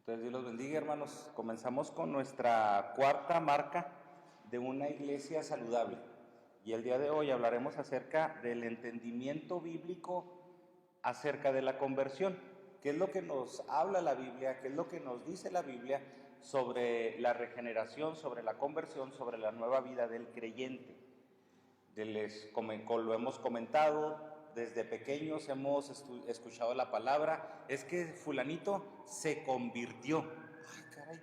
Entonces, Dios los bendiga, hermanos. Comenzamos con nuestra cuarta marca de una iglesia saludable. Y el día de hoy hablaremos acerca del entendimiento bíblico acerca de la conversión. ¿Qué es lo que nos habla la Biblia? ¿Qué es lo que nos dice la Biblia sobre la regeneración, sobre la conversión, sobre la nueva vida del creyente? Lo hemos comentado. Desde pequeños hemos escuchado la palabra, es que fulanito se convirtió. Ay, caray,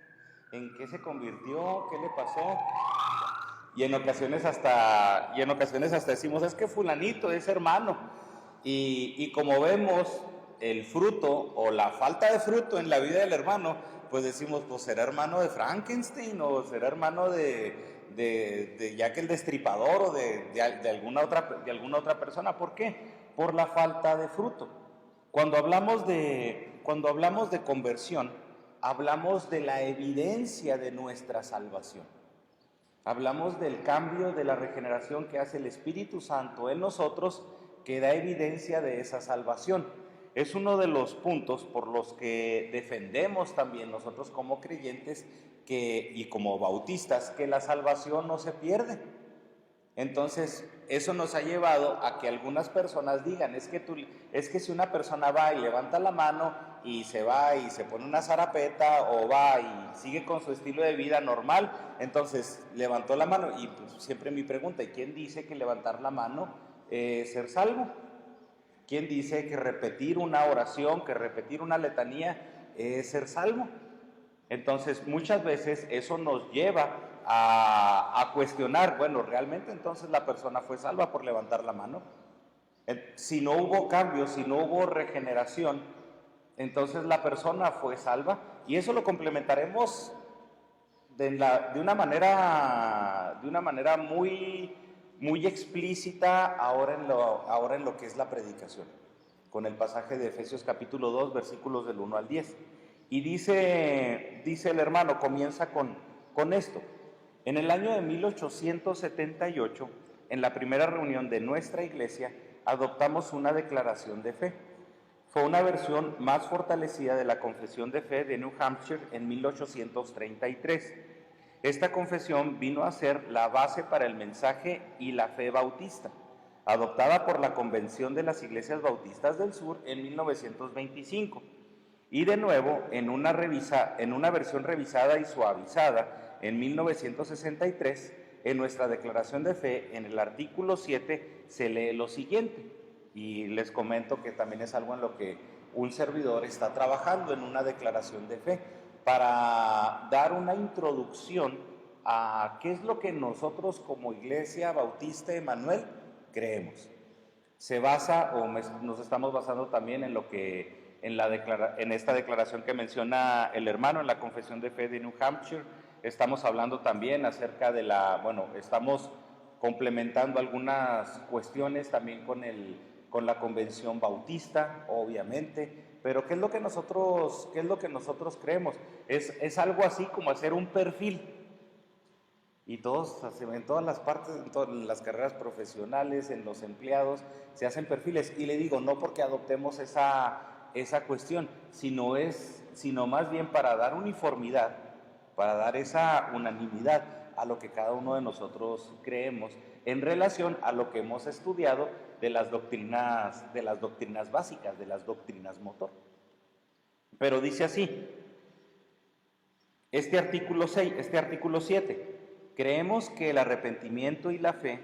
¿en qué se convirtió? ¿Qué le pasó? Y en ocasiones hasta decimos, es que fulanito es hermano. Y como vemos el fruto o la falta de fruto en la vida del hermano, pues decimos, pues será hermano de Frankenstein o será hermano de Jack el Destripador o de alguna otra persona. ¿Por qué? Por la falta de fruto. Cuando hablamos de conversión, hablamos de la evidencia de nuestra salvación. Hablamos del cambio, de la regeneración que hace el Espíritu Santo en nosotros, que da evidencia de esa salvación. Es uno de los puntos por los que defendemos también nosotros como creyentes y como bautistas, que la salvación no se pierde. Entonces, eso nos ha llevado a que algunas personas digan, es que si una persona va y levanta la mano y se va y se pone una zarapeta o va y sigue con su estilo de vida normal, entonces levantó la mano. Y pues, siempre mi pregunta, ¿y quién dice que levantar la mano es ser salvo? ¿Quién dice que repetir una oración, que repetir una letanía es ser salvo? Entonces, muchas veces eso nos lleva a cuestionar, bueno, ¿realmente entonces la persona fue salva por levantar la mano? Si no hubo cambio, si no hubo regeneración, entonces la persona fue salva. Y eso lo complementaremos de una manera muy explícita ahora en lo que es la predicación, con el pasaje de Efesios capítulo 2, versículos del 1 al 10. Y dice el hermano, comienza con esto. En el año de 1878, en la primera reunión de nuestra iglesia, adoptamos una declaración de fe. Fue una versión más fortalecida de la Confesión de Fe de New Hampshire en 1833. Esta confesión vino a ser la base para el mensaje y la fe bautista, adoptada por la Convención de las Iglesias Bautistas del Sur en 1925. Y de nuevo, en una versión revisada y suavizada en 1963, en nuestra declaración de fe, en el artículo 7, se lee lo siguiente. Y les comento que también es algo en lo que un servidor está trabajando, en una declaración de fe, para dar una introducción a qué es lo que nosotros como Iglesia Bautista Emanuel creemos. Se basa, o nos estamos basando también en lo que en esta declaración que menciona el hermano en la Confesión de Fe de New Hampshire. Estamos hablando también acerca de estamos complementando algunas cuestiones también con la Convención Bautista, obviamente. Pero ¿qué es lo que nosotros creemos? Es algo así como hacer un perfil. Y en todas las partes, en todas las carreras profesionales, en los empleados, se hacen perfiles. Y le digo, no porque adoptemos esa cuestión, sino más bien para dar uniformidad, para dar esa unanimidad a lo que cada uno de nosotros creemos en relación a lo que hemos estudiado de las doctrinas básicas, de las doctrinas motor. Pero dice así, este artículo 7, creemos que el arrepentimiento y la fe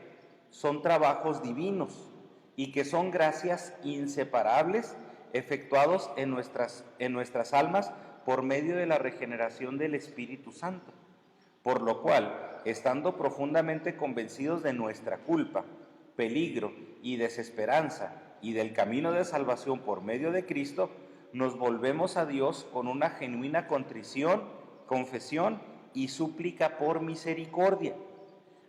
son trabajos divinos y que son gracias inseparables efectuados en nuestras almas por medio de la regeneración del Espíritu Santo. Por lo cual, estando profundamente convencidos de nuestra culpa, peligro y desesperanza y del camino de salvación por medio de Cristo, nos volvemos a Dios con una genuina contrición, confesión y súplica por misericordia,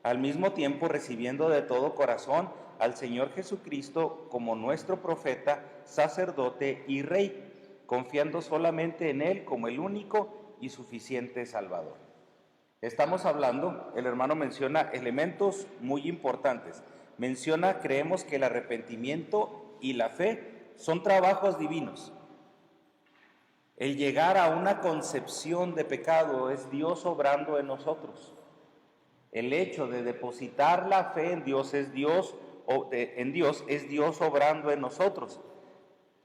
al mismo tiempo recibiendo de todo corazón al Señor Jesucristo como nuestro profeta, sacerdote y rey, confiando solamente en Él como el único y suficiente Salvador. Estamos hablando, el hermano menciona elementos muy importantes. Creemos que el arrepentimiento y la fe son trabajos divinos. El llegar a una concepción de pecado es Dios obrando en nosotros. El hecho de depositar la fe en Dios es Dios obrando en nosotros.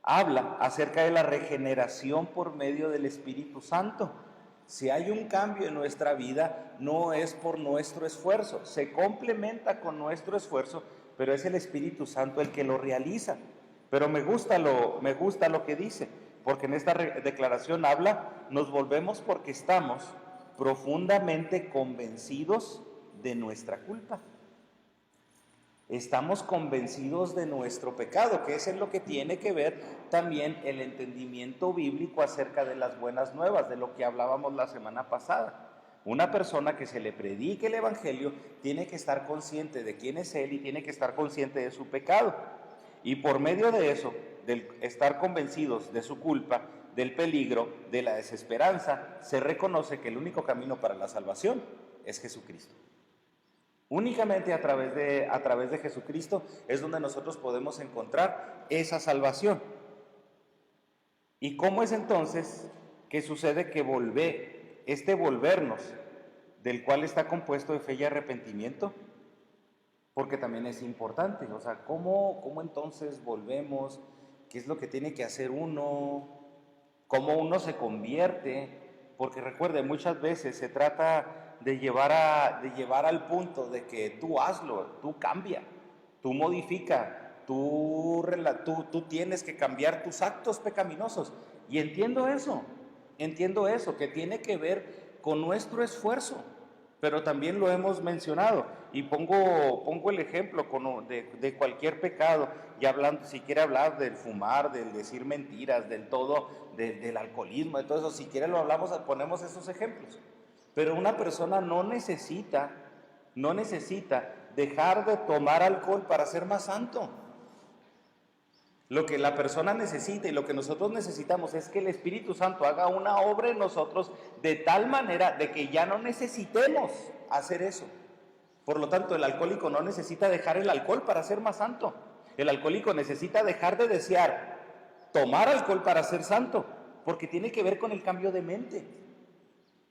Habla acerca de la regeneración por medio del Espíritu Santo. Si hay un cambio en nuestra vida, no es por nuestro esfuerzo, se complementa con nuestro esfuerzo, pero es el Espíritu Santo el que lo realiza. Pero me gusta lo que dice, porque en esta declaración habla, nos volvemos porque estamos profundamente convencidos de nuestra culpa. Estamos convencidos de nuestro pecado, que es en lo que tiene que ver también el entendimiento bíblico acerca de las buenas nuevas, de lo que hablábamos la semana pasada. Una persona que se le predique el evangelio tiene que estar consciente de quién es él y tiene que estar consciente de su pecado. Y por medio de eso, del estar convencidos de su culpa, del peligro, de la desesperanza, se reconoce que el único camino para la salvación es Jesucristo. Únicamente a través de Jesucristo es donde nosotros podemos encontrar esa salvación. ¿Y cómo es entonces que sucede que volvernos, del cual está compuesto de fe y arrepentimiento? Porque también es importante, o sea, ¿cómo entonces volvemos? ¿Qué es lo que tiene que hacer uno? ¿Cómo uno se convierte? Porque recuerde, muchas veces se trata de llevar al punto de que tú hazlo, tú cambia, tú modifica, tú tienes que cambiar tus actos pecaminosos. Y entiendo eso, que tiene que ver con nuestro esfuerzo, pero también lo hemos mencionado. Y pongo el ejemplo de cualquier pecado, y hablando, si quiere hablar del fumar, del decir mentiras, del alcoholismo, de todo eso, si quiere lo hablamos, ponemos esos ejemplos. Pero una persona no necesita dejar de tomar alcohol para ser más santo. Lo que la persona necesita y lo que nosotros necesitamos es que el Espíritu Santo haga una obra en nosotros de tal manera de que ya no necesitemos hacer eso. Por lo tanto, el alcohólico no necesita dejar el alcohol para ser más santo. El alcohólico necesita dejar de desear tomar alcohol para ser santo, porque tiene que ver con el cambio de mente.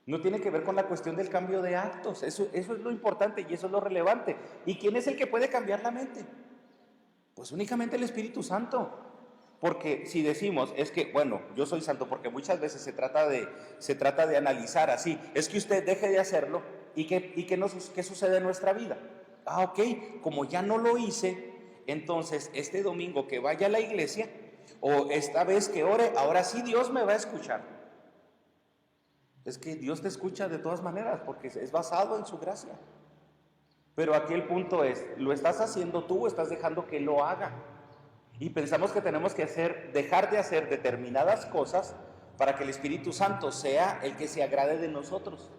No tiene que ver con la cuestión del cambio de actos. Eso es lo importante y eso es lo relevante. ¿Y quién es el que puede cambiar la mente? Pues únicamente el Espíritu Santo. Porque si decimos, es que, bueno, yo soy santo, porque muchas veces se trata de analizar así, es que usted deje de hacerlo y ¿qué sucede en nuestra vida? Ok, como ya no lo hice, entonces este domingo que vaya a la iglesia o esta vez que ore, ahora sí Dios me va a escuchar. Es que Dios te escucha de todas maneras porque es basado en su gracia. Pero aquí el punto es, ¿lo estás haciendo tú o estás dejando que lo haga? Y pensamos que tenemos que dejar de hacer determinadas cosas para que el Espíritu Santo sea el que se agrade de nosotros.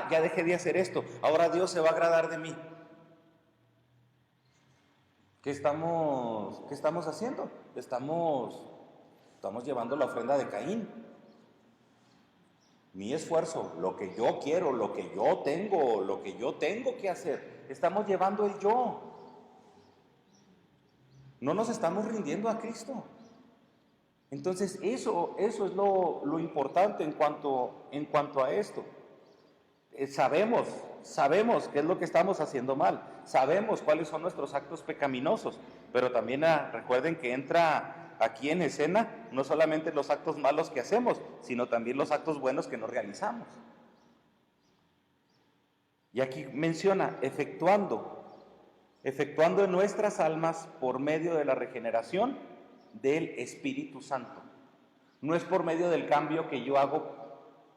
Ya dejé de hacer esto, ahora Dios se va a agradar de mí. ¿Qué estamos haciendo? Estamos llevando la ofrenda de Caín. Mi esfuerzo, lo que yo quiero, lo que yo tengo que hacer. Estamos llevando el yo. No nos estamos rindiendo a Cristo. Entonces eso es lo importante en cuanto a esto. Sabemos qué es lo que estamos haciendo mal. Sabemos cuáles son nuestros actos pecaminosos. Pero también recuerden que entra aquí en escena no solamente los actos malos que hacemos, sino también los actos buenos que no realizamos. Y aquí menciona efectuando en nuestras almas por medio de la regeneración del Espíritu Santo. No es por medio del cambio que yo hago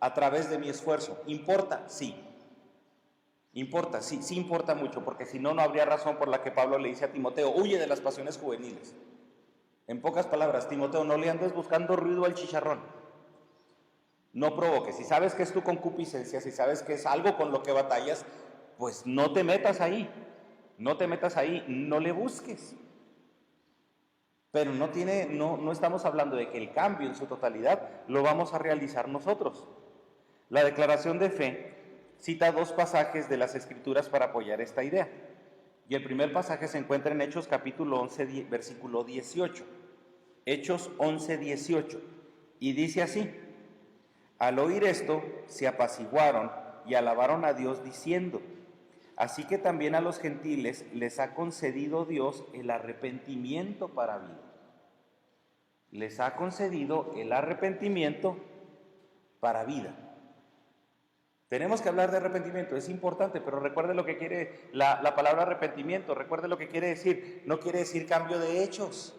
a través de mi esfuerzo. ¿Importa? Sí. Importa, sí importa mucho, porque si no, no habría razón por la que Pablo le dice a Timoteo, huye de las pasiones juveniles. En pocas palabras, Timoteo, no le andes buscando ruido al chicharrón. No provoques. Si sabes que es tu concupiscencia, si sabes que es algo con lo que batallas, pues no te metas ahí. No le busques. Pero no estamos hablando de que el cambio en su totalidad lo vamos a realizar nosotros. La declaración de fe cita dos pasajes de las Escrituras para apoyar esta idea. Y el primer pasaje se encuentra en Hechos capítulo 11, versículo 18. Hechos 11, 18. Y dice así: Al oír esto, se apaciguaron y alabaron a Dios diciendo: así que también a los gentiles les ha concedido Dios el arrepentimiento para vida. Les ha concedido el arrepentimiento para vida. Tenemos que hablar de arrepentimiento, es importante, pero recuerde lo que quiere la palabra arrepentimiento, recuerde lo que quiere decir. No quiere decir cambio de hechos.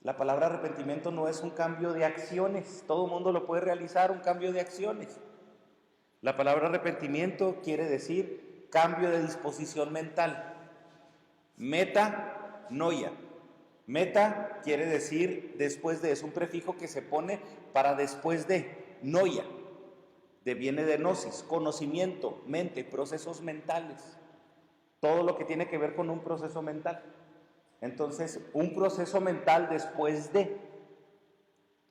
La palabra arrepentimiento no es un cambio de acciones, todo el mundo lo puede realizar, un cambio de acciones. La palabra arrepentimiento quiere decir cambio de disposición mental. Metanoia. Meta quiere decir después de, es un prefijo que se pone para después de. Noia, viene de gnosis, conocimiento, mente, procesos mentales. Todo lo que tiene que ver con un proceso mental. Entonces, un proceso mental después de.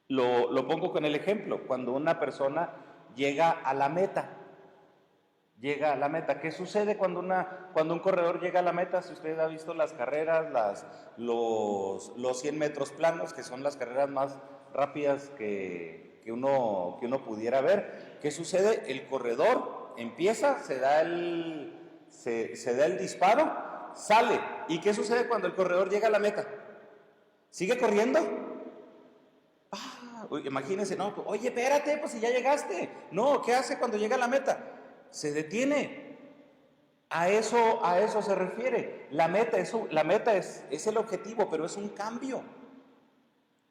Lo pongo con el ejemplo, cuando una persona llega a la meta. ¿Qué sucede cuando un corredor llega a la meta? Si usted ha visto las carreras, los 100 metros planos, que son las carreras más rápidas que uno pudiera ver, ¿qué sucede? El corredor empieza, se da el disparo, sale. ¿Y qué sucede cuando el corredor llega a la meta? ¿Sigue corriendo? Imagínense, no, oye, espérate, pues si ya llegaste. No, ¿qué hace cuando llega a la meta? Se detiene. A eso se refiere. La meta es el objetivo, pero es un cambio.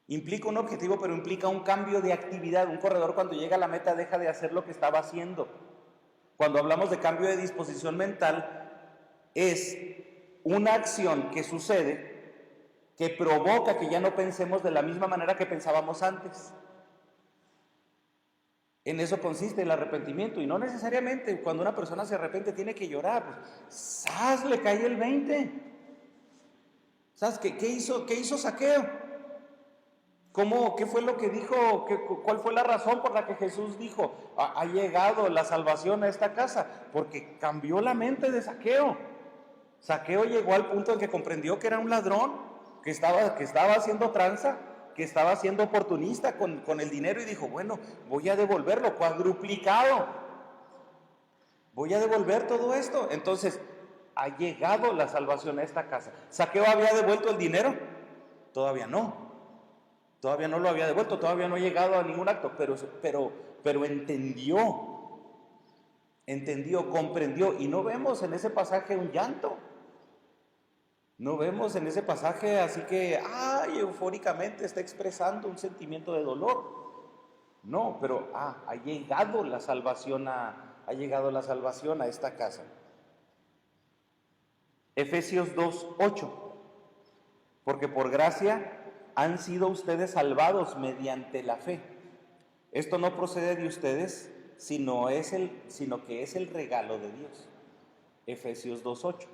Implica un objetivo, pero implica un cambio de actividad. Un corredor cuando llega a la meta deja de hacer lo que estaba haciendo. Cuando hablamos de cambio de disposición mental, es una acción que sucede que provoca que ya no pensemos de la misma manera que pensábamos antes. En eso consiste el arrepentimiento, y no necesariamente cuando una persona se arrepiente tiene que llorar. ¡Sas! Le cae el 20. ¿Sabes qué hizo Zaqueo? ¿Qué fue lo que dijo? ¿Cuál fue la razón por la que Jesús dijo: ha llegado la salvación a esta casa? Porque cambió la mente de Zaqueo. Zaqueo llegó al punto en que comprendió que era un ladrón, que estaba haciendo tranza, que estaba siendo oportunista con el dinero, y dijo: bueno, voy a devolverlo cuadruplicado, voy a devolver todo esto. Entonces, ha llegado la salvación a esta casa. ¿Zaqueo había devuelto el dinero? Todavía no lo había devuelto, todavía no ha llegado a ningún acto, pero entendió, comprendió. Y no vemos en ese pasaje un llanto. No vemos en ese pasaje así que, eufóricamente está expresando un sentimiento de dolor. No, pero ha llegado la salvación a esta casa. Efesios 2:8. Porque por gracia han sido ustedes salvados mediante la fe. Esto no procede de ustedes, sino que es el regalo de Dios. Efesios 2:8.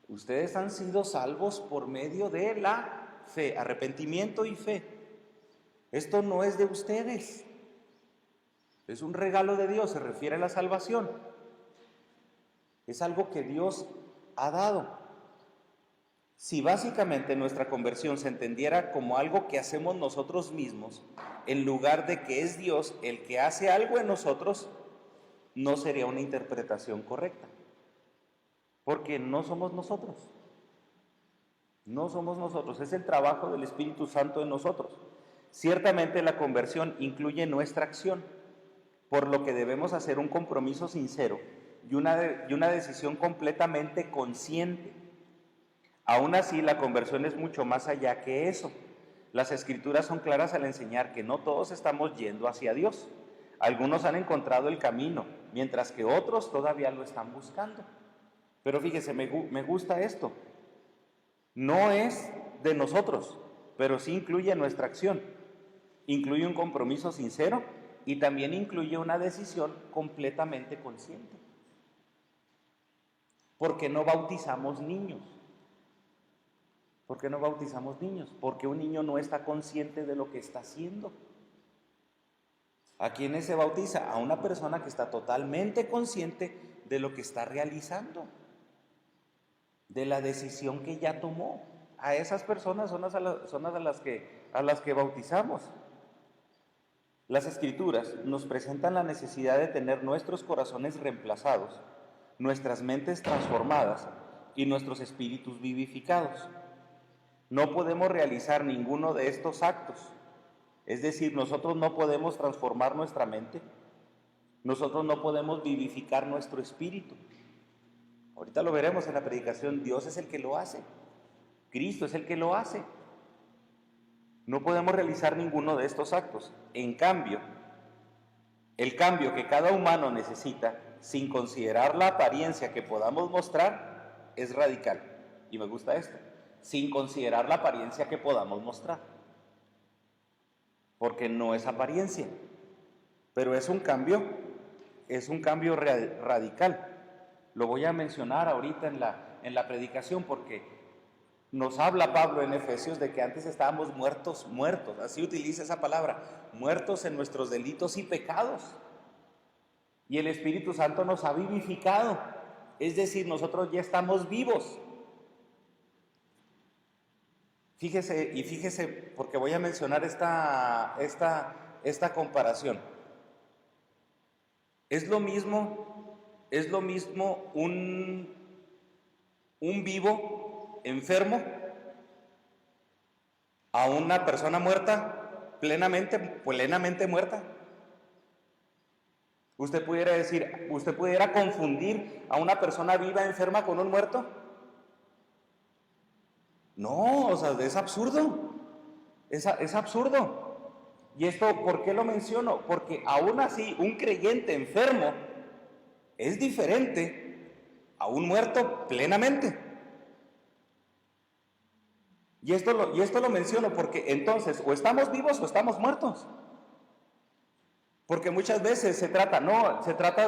Ustedes han sido salvos por medio de la fe, arrepentimiento y fe. Esto no es de ustedes, es un regalo de Dios, se refiere a la salvación. Es algo que Dios ha dado. Si básicamente nuestra conversión se entendiera como algo que hacemos nosotros mismos, en lugar de que es Dios el que hace algo en nosotros, no sería una interpretación correcta. Porque no somos nosotros. No somos nosotros, es el trabajo del Espíritu Santo en nosotros. Ciertamente la conversión incluye nuestra acción, por lo que debemos hacer un compromiso sincero y una decisión completamente consciente. Aún así, la conversión es mucho más allá que eso. Las Escrituras son claras al enseñar que no todos estamos yendo hacia Dios. Algunos han encontrado el camino, mientras que otros todavía lo están buscando. Pero fíjese, me gusta esto. No es de nosotros, pero sí incluye nuestra acción. Incluye un compromiso sincero y también incluye una decisión completamente consciente. ¿Por qué no bautizamos niños? ¿Por qué no bautizamos niños? Porque un niño no está consciente de lo que está haciendo. ¿A quiénes se bautiza? A una persona que está totalmente consciente de lo que está realizando, de la decisión que ya tomó. A esas personas son a las que bautizamos. Las Escrituras nos presentan la necesidad de tener nuestros corazones reemplazados, nuestras mentes transformadas y nuestros espíritus vivificados. No podemos realizar ninguno de estos actos. Es decir, nosotros no podemos transformar nuestra mente, nosotros no podemos vivificar nuestro espíritu. Ahorita lo veremos en la predicación, Dios es el que lo hace, Cristo es el que lo hace. No podemos realizar ninguno de estos actos. En cambio, el cambio que cada humano necesita, sin considerar la apariencia que podamos mostrar, es radical. Y me gusta esto, sin considerar la apariencia que podamos mostrar. Porque no es apariencia, pero es un cambio radical. Lo voy a mencionar ahorita en la predicación porque nos habla Pablo en Efesios de que antes estábamos muertos, así utiliza esa palabra, muertos en nuestros delitos y pecados. Y el Espíritu Santo nos ha vivificado, es decir, nosotros ya estamos vivos. Fíjese, porque voy a mencionar esta comparación. Es lo mismo un vivo enfermo a una persona muerta, plenamente muerta. Usted pudiera confundir a una persona viva enferma con un muerto. No, o sea, es absurdo. Es absurdo. ¿Y esto por qué lo menciono? Porque aún así, un creyente enfermo es diferente a un muerto plenamente. Y esto lo menciono porque entonces o estamos vivos o estamos muertos. Porque muchas veces se trata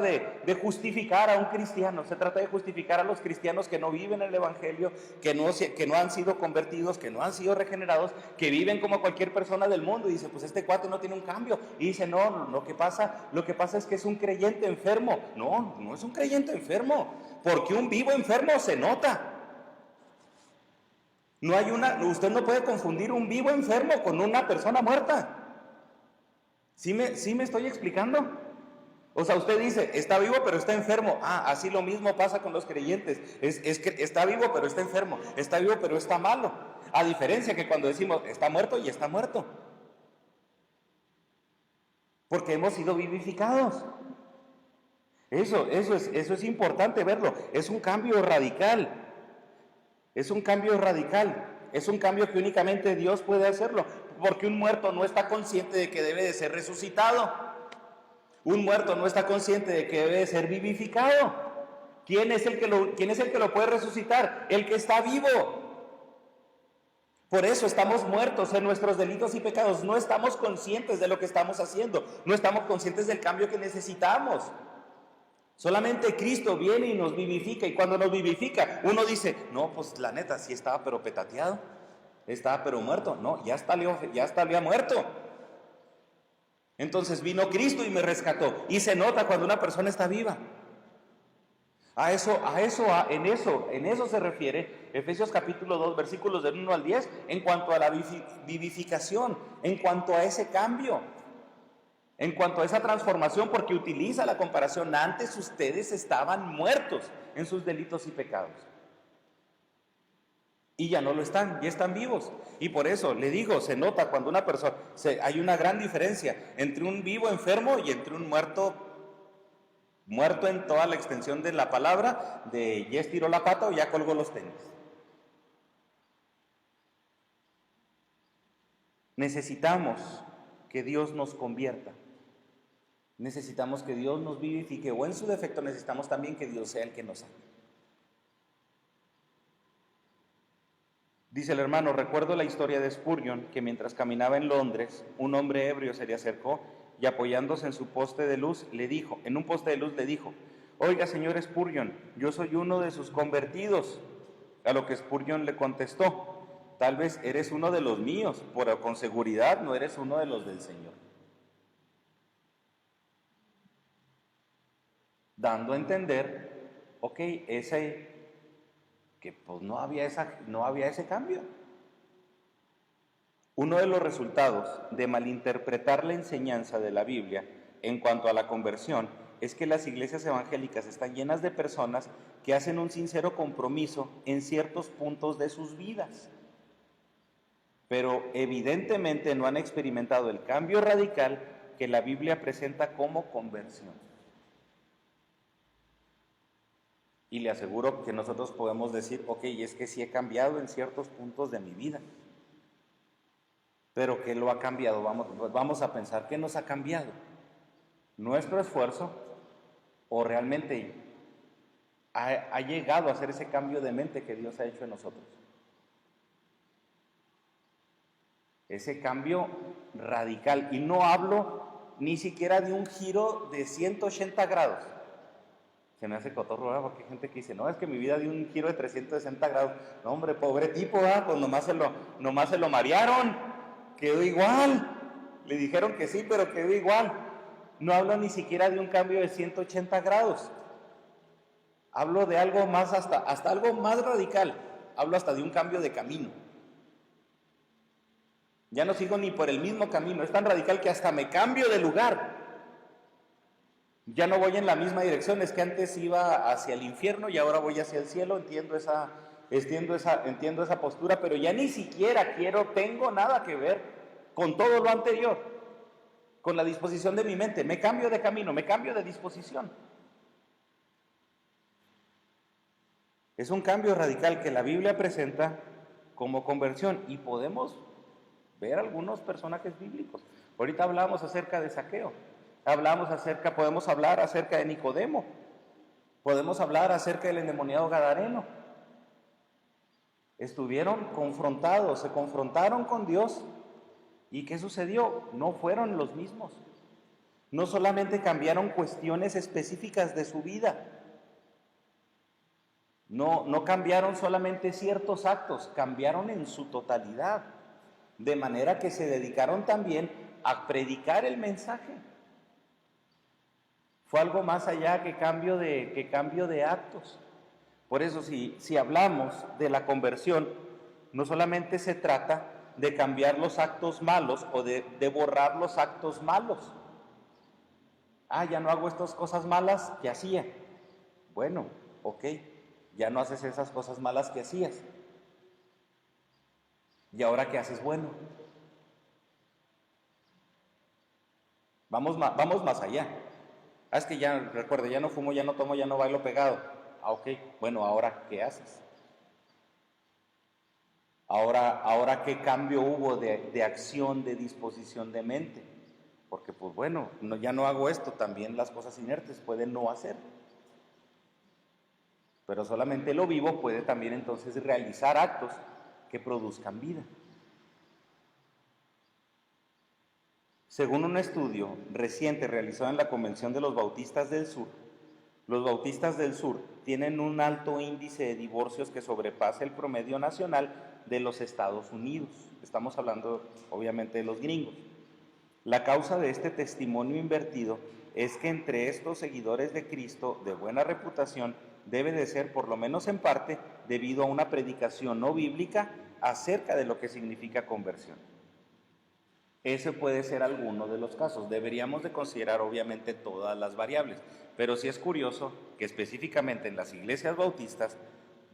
de justificar a un cristiano, se trata de justificar a los cristianos que no viven el Evangelio, que no han sido convertidos, que no han sido regenerados, que viven como cualquier persona del mundo. Y dice, pues este cuate no tiene un cambio. Y dice, no, lo que pasa es que es un creyente enfermo. No, no es un creyente enfermo, porque un vivo enfermo se nota. Usted no puede confundir un vivo enfermo con una persona muerta. ¿Sí me estoy explicando? O sea, usted dice, está vivo pero está enfermo. Así lo mismo pasa con los creyentes. Es que está vivo pero está enfermo. Está vivo pero está malo. A diferencia que cuando decimos, está muerto y está muerto. Porque hemos sido vivificados. Eso es importante verlo. Es un cambio radical. Es un cambio radical. Es un cambio que únicamente Dios puede hacerlo. Porque un muerto no está consciente de que debe de ser resucitado. Un muerto no está consciente de que debe de ser vivificado. ¿Quién es el que lo puede resucitar? El que está vivo. Por eso estamos muertos en nuestros delitos y pecados. No estamos conscientes de lo que estamos haciendo. No estamos conscientes del cambio que necesitamos. Solamente Cristo viene y nos vivifica. Y cuando nos vivifica, uno dice, no, pues la neta, sí estaba pero petateado. Estaba pero muerto. No, ya está muerto. Entonces vino Cristo y me rescató. Y se nota cuando una persona está viva. En eso se refiere Efesios capítulo 2, versículos del 1 al 10, en cuanto a la vivificación, en cuanto a ese cambio, en cuanto a esa transformación, porque utiliza la comparación. Antes ustedes estaban muertos en sus delitos y pecados. Y ya no lo están, ya están vivos. Y por eso le digo, se nota cuando una persona, hay una gran diferencia entre un vivo enfermo y entre un muerto en toda la extensión de la palabra, de ya estiró la pata o ya colgó los tenis. Necesitamos que Dios nos convierta. Necesitamos que Dios nos vivifique, o en su defecto necesitamos también que Dios sea el que nos sane. Dice el hermano, recuerdo la historia de Spurgeon, que mientras caminaba en Londres, un hombre ebrio se le acercó y apoyándose en un poste de luz le dijo, oiga señor Spurgeon, yo soy uno de sus convertidos. A lo que Spurgeon le contestó, tal vez eres uno de los míos, pero con seguridad no eres uno de los del Señor. Dando a entender, que pues no había ese cambio. Uno de los resultados de malinterpretar la enseñanza de la Biblia en cuanto a la conversión es que las iglesias evangélicas están llenas de personas que hacen un sincero compromiso en ciertos puntos de sus vidas, pero evidentemente no han experimentado el cambio radical que la Biblia presenta como conversión. Y le aseguro que nosotros podemos decir, ok, es que sí he cambiado en ciertos puntos de mi vida. Pero ¿qué lo ha cambiado? Vamos a pensar, ¿qué nos ha cambiado? ¿Nuestro esfuerzo o realmente ha llegado a hacer ese cambio de mente que Dios ha hecho en nosotros? Ese cambio radical. Y no hablo ni siquiera de un giro de 180 grados. Se me hace cotorro, ¿verdad? Porque hay gente que dice, no, es que mi vida dio un giro de 360 grados. No, hombre, pobre tipo, ¿verdad? Pues nomás se lo marearon. Quedó igual. Le dijeron que sí, pero quedó igual. No hablo ni siquiera de un cambio de 180 grados. Hablo de algo más, hasta algo más radical. Hablo hasta de un cambio de camino. Ya no sigo ni por el mismo camino. Es tan radical que hasta me cambio de lugar. Ya no voy en la misma dirección. Es que antes iba hacia el infierno y ahora voy hacia el cielo. Entiendo esa postura, pero ya ni siquiera tengo nada que ver con todo lo anterior, con la disposición de mi mente. Me cambio de camino, me cambio de disposición. Es un cambio radical que la Biblia presenta como conversión y podemos ver algunos personajes bíblicos. Ahorita hablamos acerca de Zaqueo, podemos hablar acerca de Nicodemo, podemos hablar acerca del endemoniado gadareno. Estuvieron confrontados, se confrontaron con Dios. ¿Y qué sucedió? No fueron los mismos. No solamente cambiaron cuestiones específicas de su vida, no cambiaron solamente ciertos actos, cambiaron en su totalidad, de manera que se dedicaron también a predicar el mensaje. Fue algo más allá que cambio de actos. Por eso, si hablamos de la conversión, no solamente se trata de cambiar los actos malos o de borrar los actos malos. Ya no hago estas cosas malas que hacía. Bueno, ok, ya no haces esas cosas malas que hacías. ¿Y ahora qué haces bueno? Vamos más allá. Es que ya, recuerda, ya no fumo, ya no tomo, ya no bailo pegado. Ok, bueno, ¿ahora qué haces? Ahora ¿qué cambio hubo de acción, de disposición de mente? Porque pues bueno, ya no hago esto, también las cosas inertes pueden no hacer. Pero solamente lo vivo puede también entonces realizar actos que produzcan vida. Según un estudio reciente realizado en la Convención de los Bautistas del Sur tienen un alto índice de divorcios que sobrepasa el promedio nacional de los Estados Unidos. Estamos hablando obviamente de los gringos. La causa de este testimonio invertido es que entre estos seguidores de Cristo de buena reputación debe de ser, por lo menos en parte, debido a una predicación no bíblica acerca de lo que significa conversión. Ese puede ser alguno de los casos. Deberíamos de considerar obviamente todas las variables, pero sí es curioso que específicamente en las iglesias bautistas,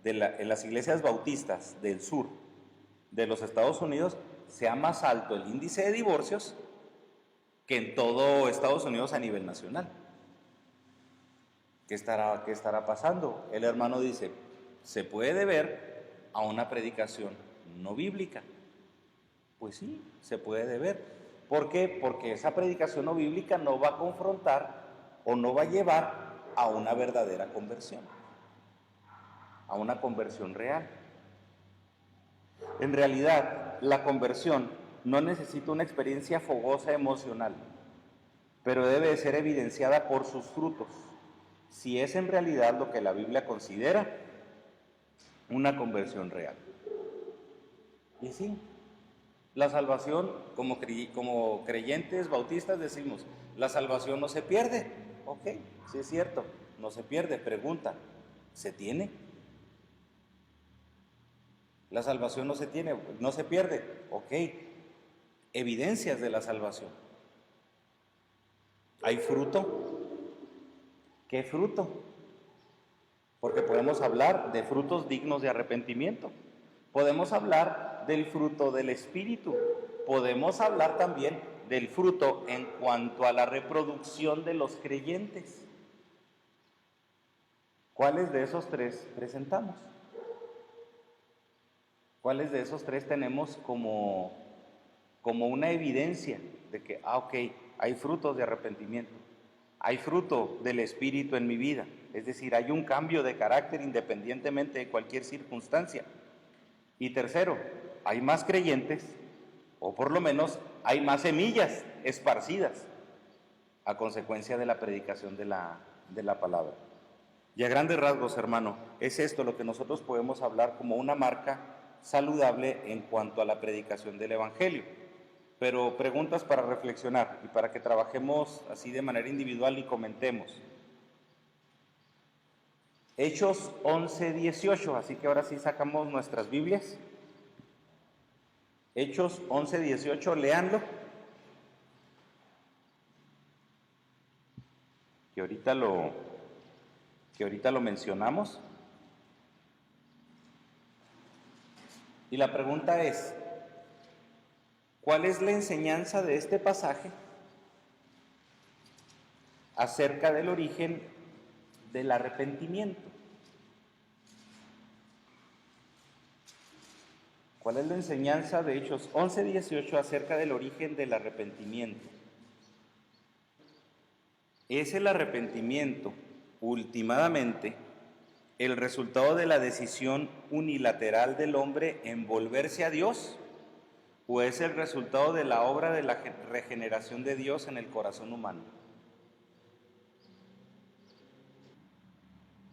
en las iglesias bautistas del sur de los Estados Unidos, sea más alto el índice de divorcios que en todo Estados Unidos a nivel nacional. ¿Qué estará pasando? El hermano dice, se puede deber a una predicación no bíblica. Pues sí, se puede deber. ¿Por qué? Porque esa predicación no bíblica no va a confrontar o no va a llevar a una verdadera conversión, a una conversión real. En realidad, la conversión no necesita una experiencia fogosa emocional, pero debe de ser evidenciada por sus frutos, si es en realidad lo que la Biblia considera una conversión real. Y sí, la salvación, como creyentes bautistas decimos, la salvación no se pierde. Ok, sí es cierto, no se pierde. Pregunta, ¿se tiene? La salvación no se pierde. Ok, evidencias de la salvación. ¿Hay fruto? ¿Qué fruto? Porque podemos hablar de frutos dignos de arrepentimiento. Podemos hablar del fruto del Espíritu. Podemos hablar también del fruto en cuanto a la reproducción de los creyentes. ¿Cuáles de esos tres presentamos? ¿Cuáles de esos tres tenemos como una evidencia de que, ok, hay frutos de arrepentimiento, hay fruto del Espíritu en mi vida? Es decir, hay un cambio de carácter independientemente de cualquier circunstancia. Y tercero, hay más creyentes, o por lo menos hay más semillas esparcidas a consecuencia de la predicación de la palabra. Y a grandes rasgos, hermano, es esto lo que nosotros podemos hablar como una marca saludable en cuanto a la predicación del Evangelio. Pero preguntas para reflexionar y para que trabajemos así de manera individual y comentemos. Hechos 11:18, así que ahora sí sacamos nuestras Biblias. Hechos 11:18, léanlo. Que ahorita lo mencionamos. Y la pregunta es, ¿cuál es la enseñanza de este pasaje acerca del origen del arrepentimiento? ¿Cuál es la enseñanza de Hechos 11:18 acerca del origen del arrepentimiento? ¿Es el arrepentimiento últimamente el resultado de la decisión unilateral del hombre en volverse a Dios? ¿O es el resultado de la obra de la regeneración de Dios en el corazón humano?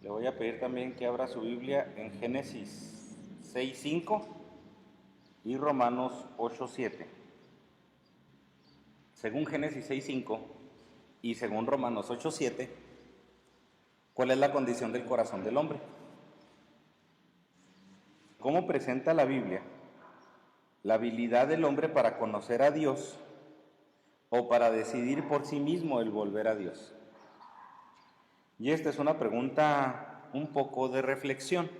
Le voy a pedir también que abra su Biblia en Génesis 6:5 y Romanos 8:7. Según Génesis 6:5 y según Romanos 8:7, ¿cuál es la condición del corazón del hombre? ¿Cómo presenta la Biblia la habilidad del hombre para conocer a Dios o para decidir por sí mismo el volver a Dios? Y esta es una pregunta un poco de reflexión.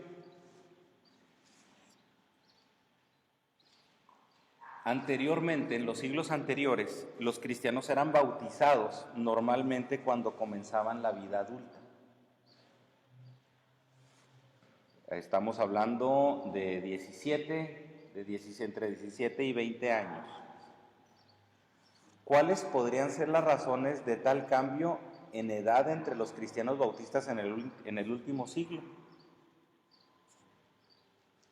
Anteriormente, en los siglos anteriores, los cristianos eran bautizados normalmente cuando comenzaban la vida adulta. Estamos hablando de entre 17 y 20 años. ¿Cuáles podrían ser las razones de tal cambio en edad entre los cristianos bautistas en el último siglo?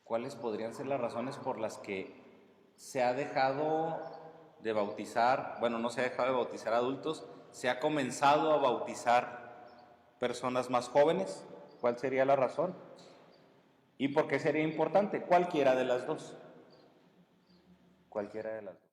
¿Cuáles podrían ser las razones por las que se ha dejado de bautizar, no se ha dejado de bautizar adultos, se ha comenzado a bautizar personas más jóvenes? ¿Cuál sería la razón? ¿Y por qué sería importante? Cualquiera de las dos. Cualquiera de las dos.